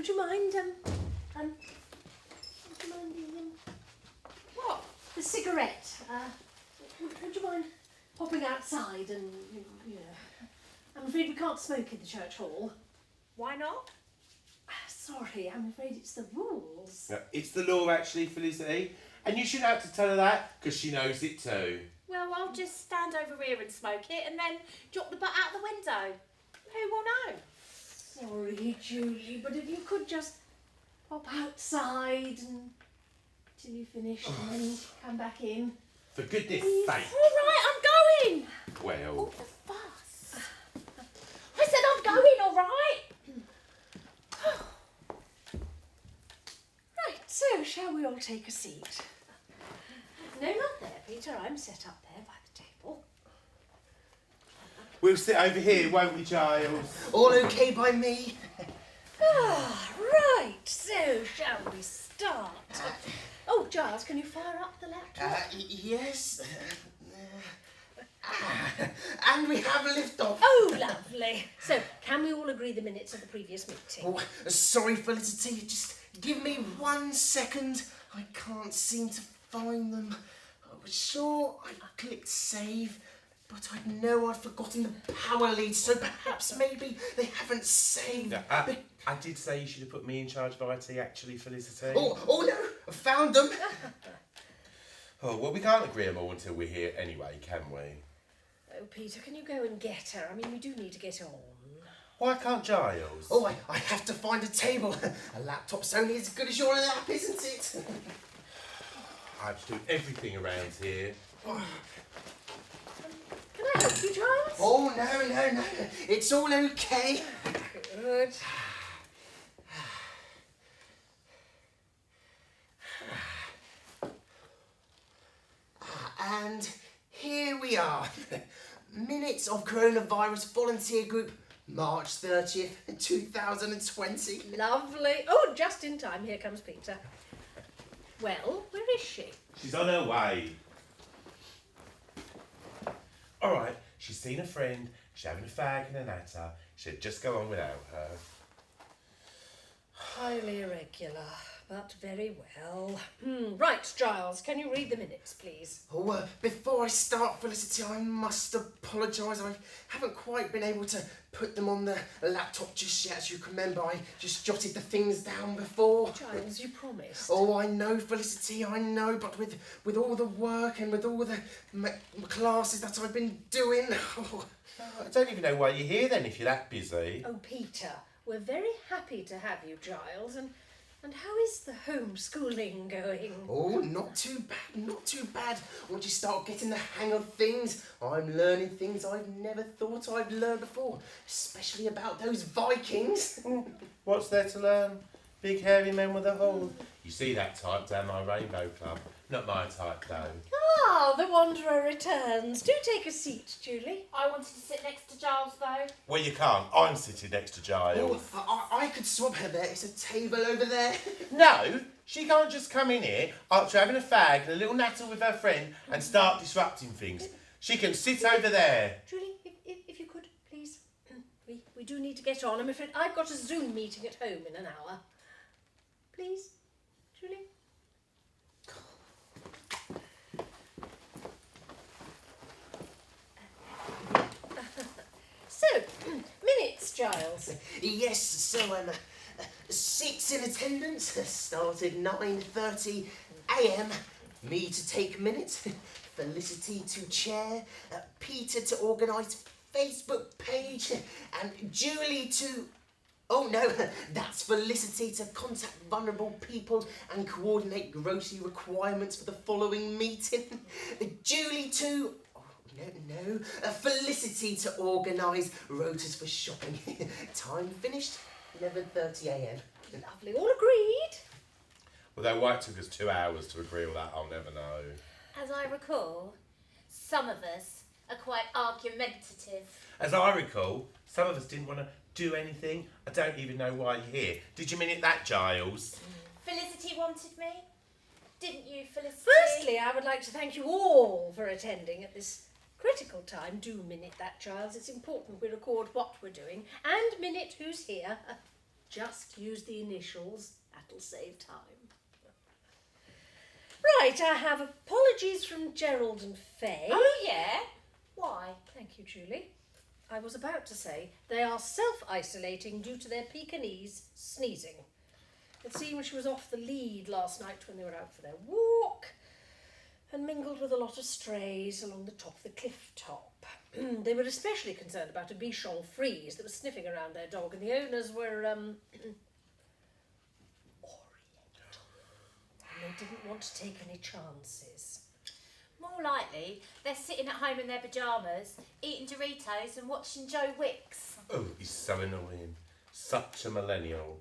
would you mind, What? the cigarette? Would you mind popping outside and, you know, I'm afraid we can't smoke in the church hall. Why not? Sorry, I'm afraid it's the rules. No, it's the law actually, Felicity. And you shouldn't have to tell her that, because she knows it too. Well, I'll just stand over here and smoke it and then drop the butt out the window. Who will know? Sorry, Julie, but if you could just pop outside till you finish and then come back in. For goodness Please. sake. All right, I'm going. Well, What the fuss? I said I'm going, all right? Right, so shall we all take a seat? No, not there, Peter. I'm set up there by the table. we'll sit over here, won't we, Giles? All okay by me? Right, so shall we start? Oh, Giles, can you fire up the laptop? Yes. And we have liftoff. Oh, lovely. So, can we all agree the minutes of the previous meeting? Oh, sorry, Felicity. Just give me 1 second. I can't seem to find them. I was sure I clicked save, but I know I've forgotten the power lead, so perhaps maybe they haven't saved. No, I did say you should have put me in charge of IT actually, Felicity. Oh no, I found them. Oh, well, we can't agree them all until we're here anyway, can we? Oh, Peter, can you go and get her? I mean, we do need to get on. Why can't Giles? Oh, I have to find a table. A laptop's only as good as your lap, isn't it? I have to do everything around here. Can I help you, Giles? Oh, no. It's all okay. Good. And here we are. Minutes of Coronavirus Volunteer Group, March 30th, 2020. Lovely. Oh, just in time. Here comes Peter. Well, where is she? She's on her way. All right, she's seen a friend, she's having a fag and a natter. She'd just go on without her. Highly irregular, but very well. Right, Giles, can you read the minutes, please? Oh, before I start, Felicity, I must apologise. I haven't quite been able to put them on the laptop just yet. As you can remember, I just jotted the things down before. Giles, you promised. Oh, I know, Felicity, I know, but with all the work and with all the classes that I've been doing... Oh. I don't even know why you're here then if you're that busy. Oh, Peter, we're very happy to have you, Giles, and how is the homeschooling going? Oh, not too bad. Once you start getting the hang of things, I'm learning things I've never thought I'd learn before, especially about those Vikings. What's there to learn? Big hairy men with a horn. You see that type down my rainbow club. Not my type though. Ah, the Wanderer returns. Do take a seat, Julie. I wanted to sit next to Giles, though. Well, you can't. I'm sitting next to Giles. Oh, I could swap her there. It's a table over there. No, she can't just come in here after having a fag and a little natter with her friend and start disrupting things. She can sit over there. Julie, if you could, please. We do need to get on. I'm afraid I've got a Zoom meeting at home in an hour. Please, Julie. So, minutes, Giles. Yes, so 6 in attendance. Started 9:30 a.m. Me to take minutes. Felicity to chair. Peter to organise Facebook page. And Julie to... Oh no, that's Felicity to contact vulnerable people and coordinate grocery requirements for the following meeting. Julie to... No. Felicity to organise rotas for shopping. Time finished, 11:30 a.m. Lovely. All agreed? Although why it took us 2 hours to agree on that, I'll never know. As I recall, some of us are quite argumentative. As I recall, some of us didn't want to do anything. I don't even know why you're here. Did you mean it that, Giles? Felicity wanted me. Didn't you, Felicity? Firstly, I would like to thank you all for attending at this critical time. Do minute that, Giles. It's important we record what we're doing and minute who's here. Just use the initials. That'll save time. Right, I have apologies from Gerald and Faye. Oh, yeah? Why? Thank you, Julie. I was about to say they are self-isolating due to their Pekingese sneezing. It seems she was off the lead last night when they were out for their walk and mingled with a lot of strays along the top of the cliff top. They were especially concerned about a Bichon Frise that was sniffing around their dog, and the owners were Oriental. And they didn't want to take any chances. More likely, they're sitting at home in their pyjamas, eating Doritos and watching Joe Wicks. Oh, he's so annoying. Such a millennial.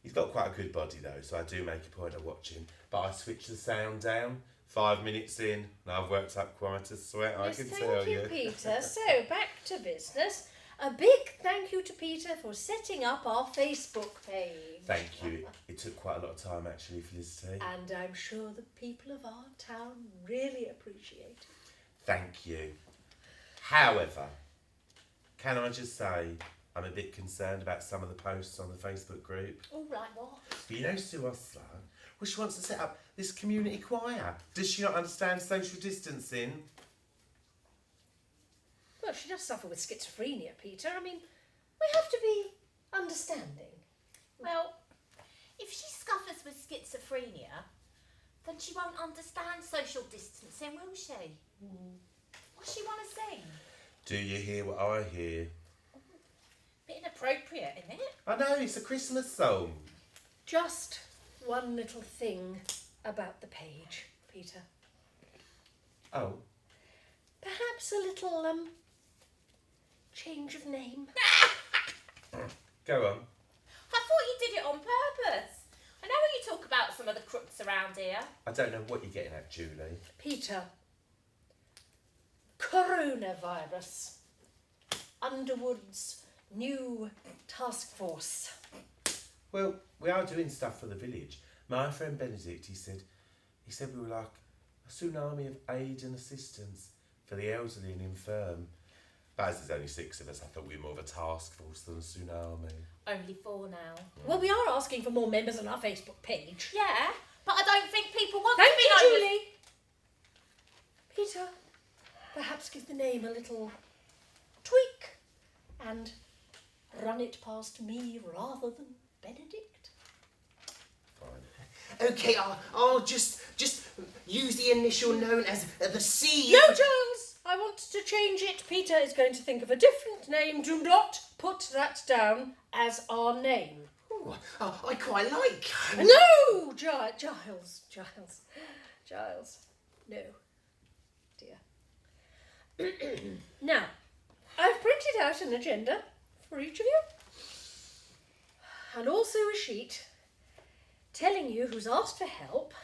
He's got quite a good body though, so I do make a point of watching. But I switch the sound down. 5 minutes in, and I've worked up quite a sweat, I Yes, can thank tell you, you. Peter. So, back to business. A big thank you to Peter for setting up our Facebook page. Thank you. It took quite a lot of time actually, Felicity. And I'm sure the people of our town really appreciate it. Thank you. However, can I just say I'm a bit concerned about some of the posts on the Facebook group. All right, what? But you know Sue Osler? Well, she wants to set up this community choir. Does she not understand social distancing? Well, she does suffer with schizophrenia, Peter. I mean, we have to be understanding. Well, if she suffers with schizophrenia, then she won't understand social distancing, will she? What's she want to sing? Do you hear what I hear? Bit inappropriate, isn't it? I know, it's a Christmas song. Just one little thing about the page, Peter. Oh, Perhaps a little, change of name. go on. I thought you did it on purpose. I know when you talk about some of the crooks around here. I don't know what you're getting at, Julie. Peter. Coronavirus. Underwood's new Taskforce. Well, we are doing stuff for the village. My friend Benedict, he said we were like a tsunami of aid and assistance for the elderly and infirm. But as there's only 6 of us, I thought we were more of a task force than a tsunami. Only 4 now. Well, we are asking for more members on our Facebook page. Yeah, but I don't think people want Thank to be you, known as- Julie. Peter, perhaps give the name a little tweak and run it past me rather than Benedict. Fine. Okay, I'll just use the initial known as the C. No, Giles, I want to change it. Peter is going to think of a different name. Do not put that down as our name. Ooh, I quite like. No, Giles. No, dear. Now, I've printed out an agenda for each of you, and also a sheet telling you who's asked for help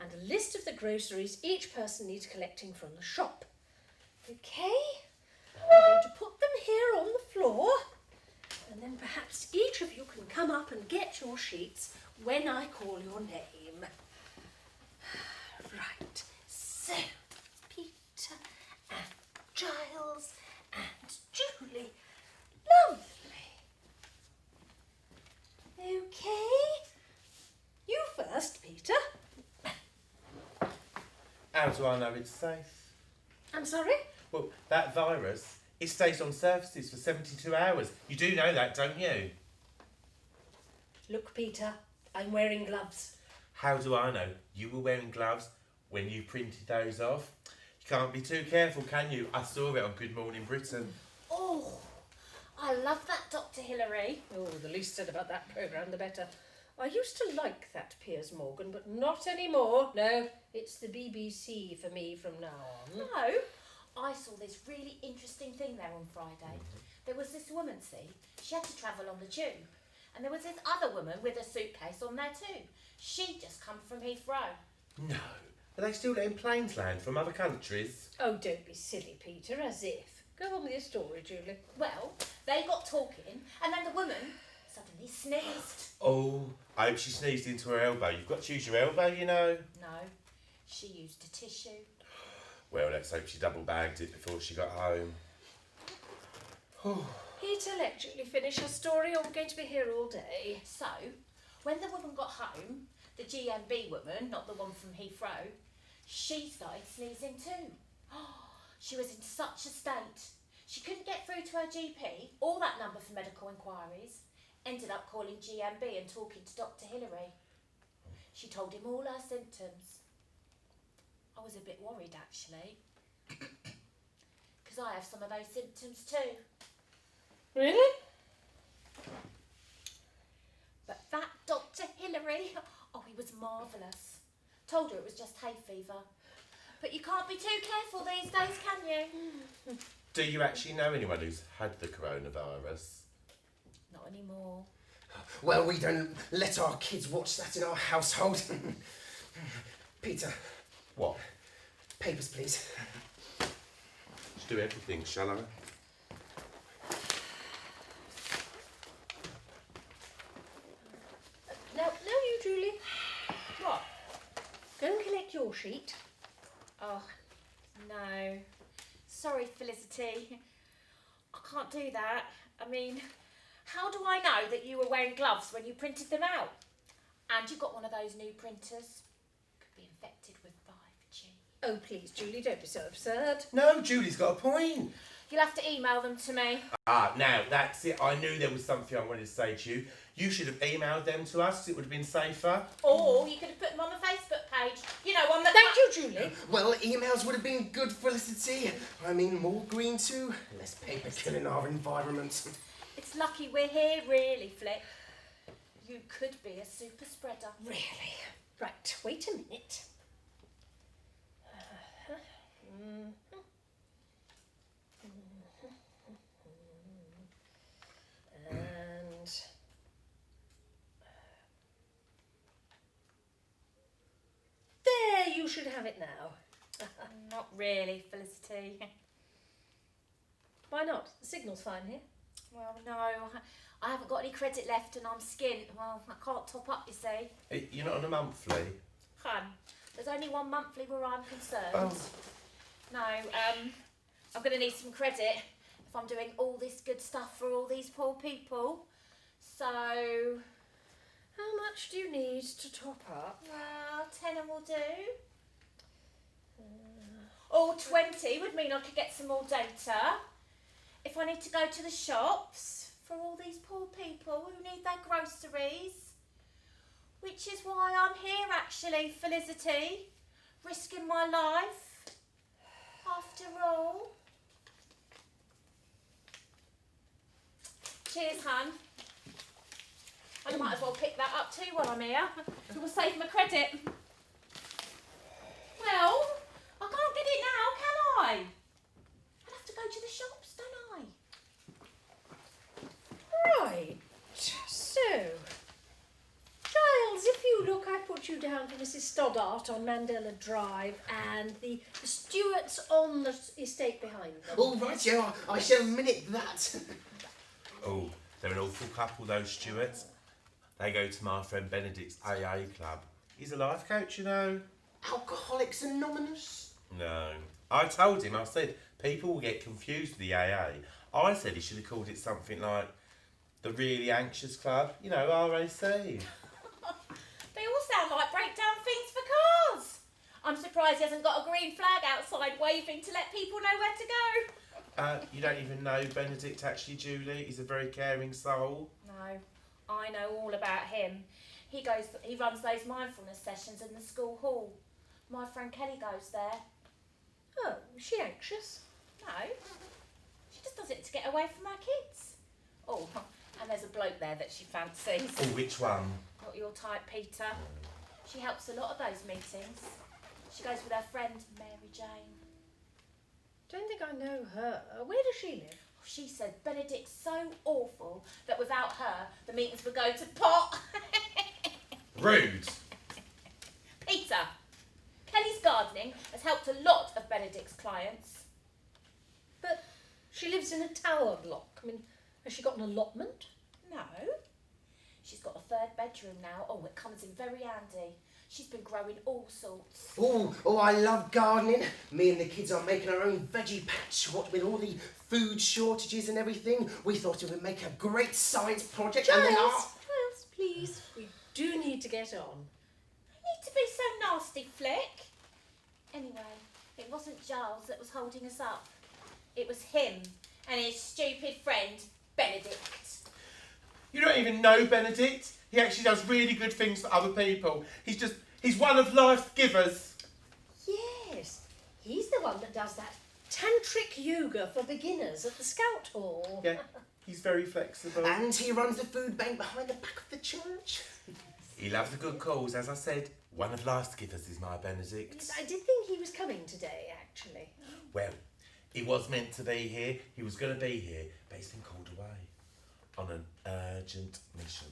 and a list of the groceries each person needs collecting from the shop. Okay, I'm going to put them here on the floor, and then perhaps each of you can come up and get your sheets when I call your name. Right, so Peter and Giles and Julie. Lovely. Okay. You first, Peter. How do I know it's safe? I'm sorry? Well, that virus, it stays on surfaces for 72 hours. You do know that, don't you? Look, Peter, I'm wearing gloves. How do I know? You were wearing gloves when you printed those off. You can't be too careful, can you? I saw it on Good Morning Britain. Oh, I love that, Dr. Hillary. Oh, the least said about that programme, the better. I used to like that Piers Morgan, but not anymore. No, it's the BBC for me from now on. No, I saw this really interesting thing there on Friday. There was this woman, see, she had to travel on the tube. And there was this other woman with a suitcase on there too. She'd just come from Heathrow. No. Are they still letting planes land from other countries? Oh, don't be silly, Peter, as if. Go on with your story, Julie. Well, they got talking, and then the woman suddenly sneezed. Oh, I hope she sneezed into her elbow. You've got to use your elbow, you know. No, she used a tissue. Well, let's hope she double bagged it before she got home. Intellectually finish her story, or we're going to be here all day. So, when the woman got home, the GMB woman, not the one from Heathrow, she started sneezing too. She was in such a state. She couldn't get through to her GP or that number for medical inquiries. Ended up calling GMB and talking to Dr. Hillary. She told him all her symptoms. I was a bit worried actually, because I have some of those symptoms too. Really? But that Dr. Hillary, oh, he was marvellous. Told her it was just hay fever. But you can't be too careful these days, can you? Do you actually know anyone who's had the coronavirus? Not anymore. Well, we don't let our kids watch that in our household. Peter, What? papers, please. Just do everything, shall I? No, you, Julie. What? Go and collect your sheet. Oh, no. Sorry, Felicity. I can't do that. I mean, how do I know that you were wearing gloves when you printed them out? And you got one of those new printers. Could be infected with 5G. Oh, please, Julie, don't be so absurd. No, Julie's got a point. You'll have to email them to me. Now, that's it. I knew there was something I wanted to say to you. You should have emailed them to us. It would have been safer. Or you could have put them on the Facebook page. You know, on the... Thank you, Julie. Well, emails would have been good, Felicity. I mean, more green too. Less paper killing our environment. It's lucky we're here, really, Flick. You could be a super spreader. Really? Right, wait a minute. And there, you should have it now. Not really, Felicity. Why not? The signal's fine here. Well, no, I haven't got any credit left and I'm skint. Well, I can't top up, you see. You're not on a monthly? Hun, there's only one monthly where I'm concerned. Oh. No, I'm going to need some credit if I'm doing all this good stuff for all these poor people. So, How much do you need to top up? well, 10 will do. Or 20 would mean I could get some more data. If I need to go to the shops for all these poor people who need their groceries. Which is why I'm here actually, Felicity. Risking my life. After all. Cheers, hun. I might as well pick that up too while I'm here. It will save my credit. Well, I can't get it now, can I? I'll have to go to the shops, don't I? Right. So, Giles, if you look, I put you down for Mrs. Stoddart on Mandela Drive and the Stewarts on the estate behind them. All right, yeah, I shall minute that. Oh, they're an awful couple, those Stewarts. They go to my friend Benedict's AA club. He's a life coach, you know. Alcoholics Anonymous? No. I told him, I said, people will get confused with the AA. I said he should have called it something like the Really Anxious Club. You know, RAC. They all sound like breakdown things for cars. I'm surprised he hasn't got a green flag outside waving to let people know where to go. You don't even know Benedict, actually, Julie. He's a very caring soul. No, I know all about him. He runs those mindfulness sessions in the school hall. My friend Kelly goes there. Oh, is she anxious? No, she just does it to get away from her kids. Oh, and there's a bloke there that she fancies. Oh, which one? Not your type, Peter. She helps a lot of those meetings. She goes with her friend Mary Jane. Don't think I know her. Where does she live? She said Benedict's so awful that without her, the meetings would go to pot. Rude. Peter, Kelly's gardening has helped a lot of Benedict's clients. But she lives in a tower block. I mean, has she got an allotment? No, she's got a third bedroom now. Oh, it comes in very handy. She's been growing all sorts. Oh, I love gardening. Me and the kids are making our own veggie patch. What with all the food shortages and everything, we thought it would make a great science project. Giles, And then Giles, please, we do need to get on. I need to be so nasty, Flick. Anyway, it wasn't Giles that was holding us up. It was him and his stupid friend, Benedict. You don't even know Benedict. He actually does really good things for other people. He's one of life's givers. Yes, he's the one that does that tantric yoga for beginners at the Scout Hall. Yeah, he's very flexible. And he runs the food bank behind the back of the church. He loves a good cause, as I said. One of life's givers is my Benedict. Yes, I did think he was coming today, actually. Well, he was meant to be here. He was going to be here, but he's been called away on an urgent mission.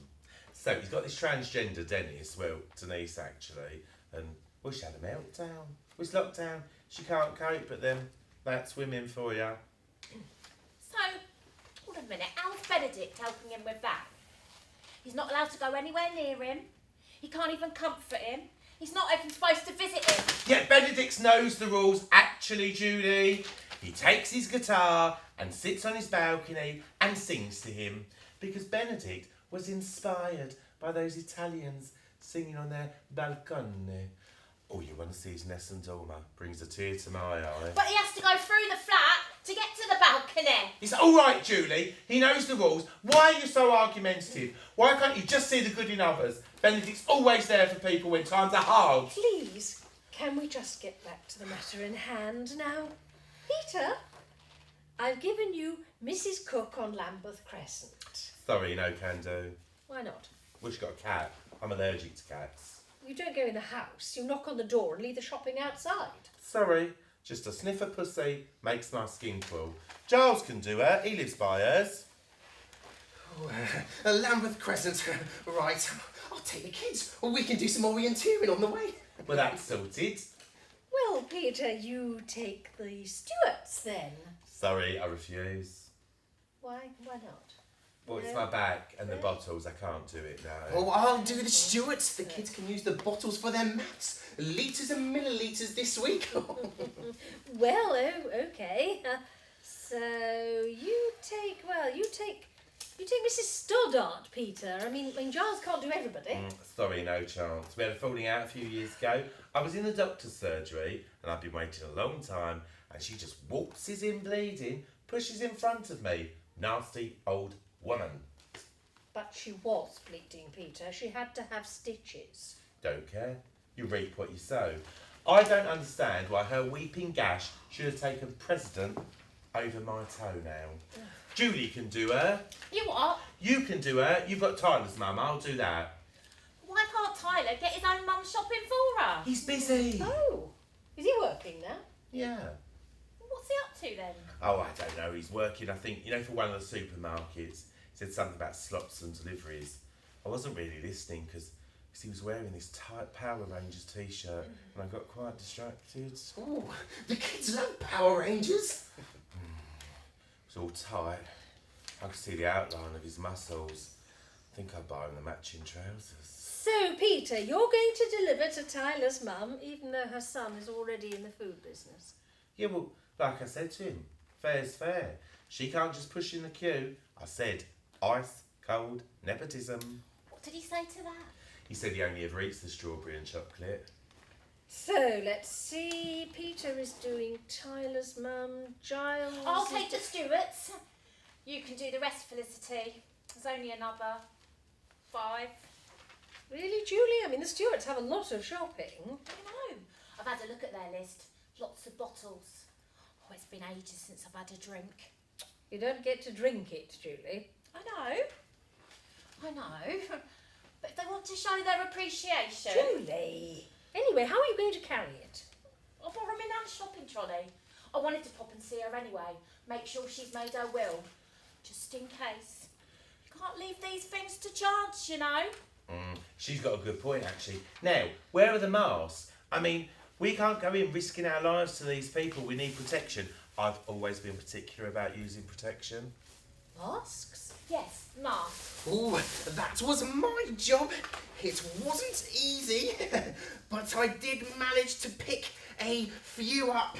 So he's got this transgender Dennis, well, Denise actually, and well, she had a meltdown. With lockdown, she can't cope, but then that's women for you. So, hold on a minute, how's Benedict helping him with that? He's not allowed to go anywhere near him. He can't even comfort him. He's not even supposed to visit him. Yeah, Benedict knows the rules. Actually, Judy, he takes his guitar and sits on his balcony and sings to him because Benedict was inspired by those Italians singing on their balcone. Oh, you want to see his Nessun Dorma? Brings a tear to my eye. But he has to go through the flat to get to the balcony. It's all right, Julie. He knows the rules. Why are you so argumentative? Why can't you just see the good in others? Benedict's always there for people when times are hard. Please, can we just get back to the matter in hand now? Peter, I've given you Mrs. Cook on Lambeth Crescent. Sorry, no can do. Why not? Wish got a cat. I'm allergic to cats. You don't go in the house, you knock on the door and leave the shopping outside. Sorry, just a sniff of pussy makes my skin crawl. Giles can do her. He lives by hers. Lambeth Crescent. Right, I'll take the kids. We can do some orienteering on the way. Well, that's sorted. Well, Peter, you take the Stewarts then. Sorry, I refuse. Why not? Well, it's my back and the bottles. I can't do it now. Oh, I'll do the Stewarts. The kids can use the bottles for their maths. Litres and millilitres this week. Well, okay. So you take Mrs. Stoddart, Peter. I mean, Giles can't do everybody. Sorry, no chance. We had a falling out a few years ago. I was in the doctor's surgery and I've been waiting a long time and she just waltzes in bleeding, pushes in front of me. Nasty old woman. But she was bleeding, Peter. She had to have stitches. Don't care. You reap what you sow. I don't understand why her weeping gash should have taken precedent over my toenail. Julie can do her. You what? You can do her. You've got Tyler's mum. I'll do that. Why can't Tyler get his own mum shopping for her? He's busy. Oh, is he working now? Yeah. What's he up to then? Oh, I don't know. He's working, I think, for one of the supermarkets. He said something about slots and deliveries. I wasn't really listening because he was wearing this tight Power Rangers t-shirt and I got quite distracted. Oh, the kids love Power Rangers. It was all tight. I could see the outline of his muscles. I think I'd buy him the matching trousers. So, Peter, you're going to deliver to Tyler's mum, even though her son is already in the food business. Yeah, well, like I said to him, fair's fair. She can't just push in the queue. I said, ice, cold, nepotism. What did he say to that? He said he only ever eats the strawberry and chocolate. So, let's see. Peter is doing Tyler's mum, Giles... I'll take the Stewarts. You can do the rest, Felicity. There's only another 5. Really, Julie? I mean, the Stewarts have a lot of shopping. I know. I've had a look at their list. Lots of bottles. Oh, it's been ages since I've had a drink. You don't get to drink it, Julie. I know. But if they want to show their appreciation... Julie! Anyway, how are you going to carry it? I'll borrow my nan's shopping trolley. I wanted to pop and see her anyway. Make sure she's made her will. Just in case. You can't leave these things to chance, you know. She's got a good point, actually. Now, where are the masks? I mean, we can't go in risking our lives to these people. We need protection. I've always been particular about using protection. Masks? Yes, Ma. Oh, that was my job. It wasn't easy, but I did manage to pick a few up.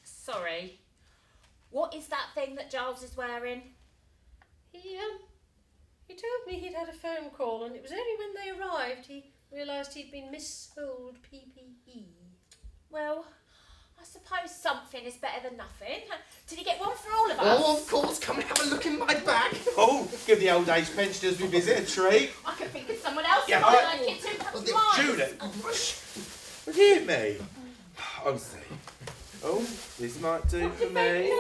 Sorry. What is that thing that Giles is wearing? He told me he'd had a phone call, and it was only when they arrived he realised he'd been missold PPE. Well, I suppose something is better than nothing. Did he get one for all of us? Oh, of course. Come and have a look in my bag. Oh, give the old age pensioners we visit a treat. I can think of someone else Yeah, who might I- like it too. Perhaps mine. Judith, look at me. Honestly. Oh, this might do for me.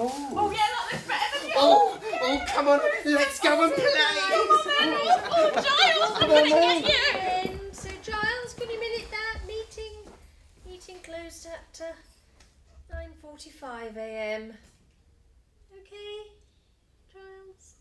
Oh, yeah, that looks better than yours. Oh, come on. Let's go and play. Oh, Giles, I'm going to get you. So Giles, can you minute that meeting closed at 9:45 a.m. Okay, Giles.